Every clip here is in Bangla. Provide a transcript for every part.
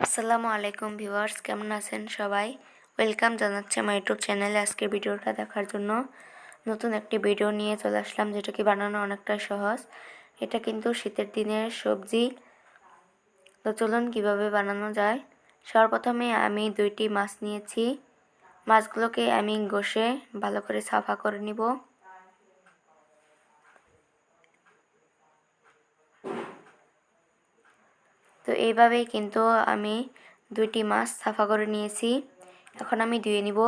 আসসালামু আলাইকুম ভিউয়ার্স, কেমন আছেন সবাই? ওয়েলকাম জানাচ্ছি আমার ইউটিউব চ্যানেলে। আজকের ভিডিওটা দেখার জন্য নতুন একটি ভিডিও নিয়ে চলে আসলাম, যেটা কি বানানো অনেকটাই সহজ। এটা কিন্তু শীতের দিনের সবজি। তো চলুন কীভাবে বানানো যায়। সর্বপ্রথমে আমি 2টি মাছ নিয়েছি। মাছগুলোকে আমি ঘষে ভালো করে সাফা করে নিব। তো এইভাবেই কিন্তু আমি 2টি মাছ সাফা করে নিয়েছি। এখন আমি ধুয়ে নিব,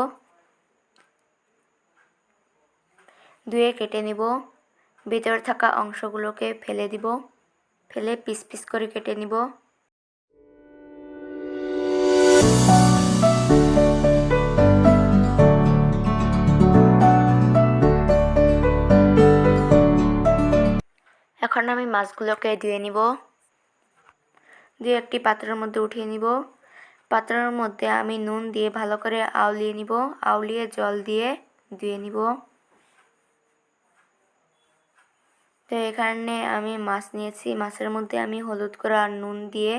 ধুয়ে কেটে নিব। ভিতরে থাকা অংশগুলোকে ফেলে দিব, ফেলে পিস পিস করে কেটে নিব। এখন আমি মাছগুলোকে ধুয়ে নিব, ধুয়ে একটি পাত্রের মধ্যে উঠিয়ে নিব। পাত্রের মধ্যে আমি নুন দিয়ে ভালো করে আউলিয়ে নিব, আউলিয়ে জল দিয়ে ধুয়ে নিব। তো এখানে আমি মাছ নিয়েছি, মাছের মধ্যে আমি হলুদ গুঁড়ো আর নুন দিয়ে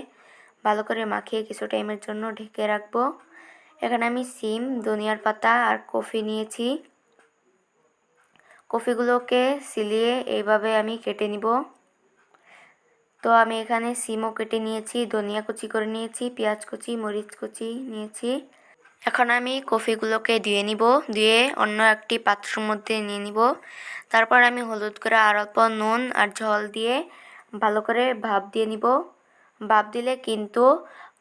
ভালো করে মাখিয়ে কিছু টাইমের জন্য ঢেকে রাখবো। এখানে আমি সিম, ধনিয়ার পাতা আর কফি নিয়েছি। কফিগুলোকে সিলিয়ে এইভাবে আমি কেটে নিব। তো আমি এখানে সিমও কেটে নিয়েছি, ধনিয়া কুচি করে নিয়েছি, পেঁয়াজ কুচি, মরিচ কুচি নিয়েছি। এখন আমি কফিগুলোকে ধুয়ে নিব, ধুয়ে অন্য একটি পাত্রের মধ্যে নিয়ে নিব। তারপর আমি হলুদ করে আর অল্প নুন আর জল দিয়ে ভালো করে ভাপ দিয়ে নিব। ভাপ দিলে কিন্তু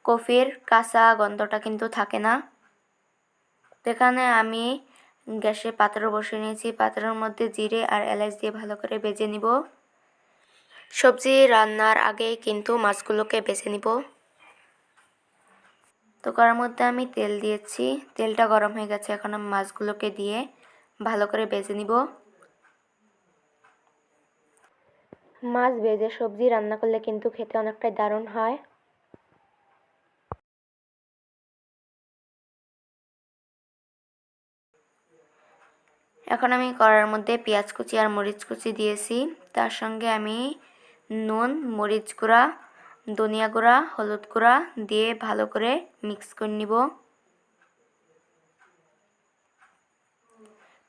কফির কাঁচা গন্ধটা কিন্তু থাকে না। এখানে আমি গ্যাসে পাত্র বসিয়ে নিয়েছি, পাত্রের মধ্যে জিরে আর এলাচ দিয়ে ভালো করে ভেজে নিব। সবজি রান্নার আগে কিন্তু মাছগুলোকে ভেজে নিব। তো কড়ার মধ্যে আমি তেল দিয়েছি, তেলটা গরম হয়ে গেছে। এখন আমি মাছগুলোকে দিয়ে ভালো করে ভেজে নিব। মাছ ভেজে সবজি রান্না করলে কিন্তু খেতে অনেকটাই দারুণ হয়। এখন আমি কড়ার মধ্যে পেঁয়াজ কুচি আর মরিচ কুচি দিয়েছি। তার সঙ্গে আমি নুন, মরিচ গুঁড়া, ধনিয়া গুঁড়া, হলুদ গুঁড়া দিয়ে ভালো করে মিক্স করে নিব।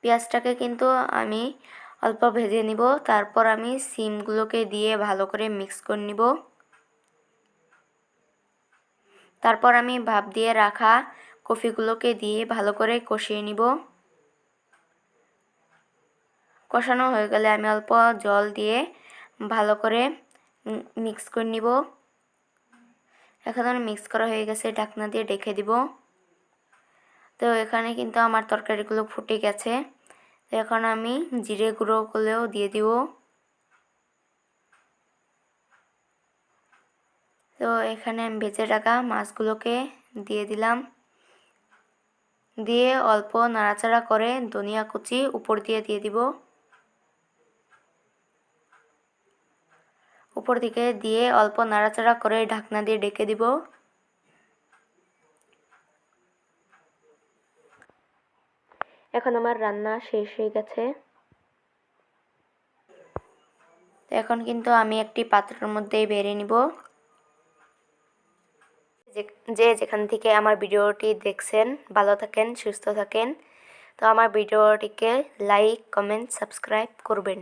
পেঁয়াজটাকে কিন্তু আমি অল্প ভেজে নিব। তারপর আমি সিমগুলোকে দিয়ে ভালো করে মিক্স করে নিব। তারপর আমি ভাপ দিয়ে রাখা কফিগুলোকে দিয়ে ভালো করে কষিয়ে নিব। কষানো হয়ে গেলে আমি অল্প জল দিয়ে ভালো করে মিক্স করে নিব। এখন আমার মিক্স করা হয়ে গেছে, ঢাকনা দিয়ে ঢেকে দিব। তো এখানে কিন্তু আমার তরকারিগুলো ফুটে গেছে। এখন আমি জিরে গুঁড়োগুলোও দিয়ে দিব। তো এখানে আমি ভেজে রাখা মাছগুলোকে দিয়ে দিলাম, দিয়ে অল্প নাড়াচাড়া করে ধনিয়া কুচি উপর দিয়ে দিব। উপর দিকে দিয়ে অল্প নাড়াচাড়া করে ঢাকনা দিয়ে ঢেকে দিব। এখন আমার রান্না শেষ হয়ে গেছে। এখন কিন্তু আমি একটি পাত্রের মধ্যে বেড়ে নিব। যে যেখান থেকে আমার ভিডিওটি দেখছেন, ভালো থাকেন, সুস্থ থাকেন। তো আমার ভিডিওটিকে লাইক, কমেন্ট, সাবস্ক্রাইব করবেন।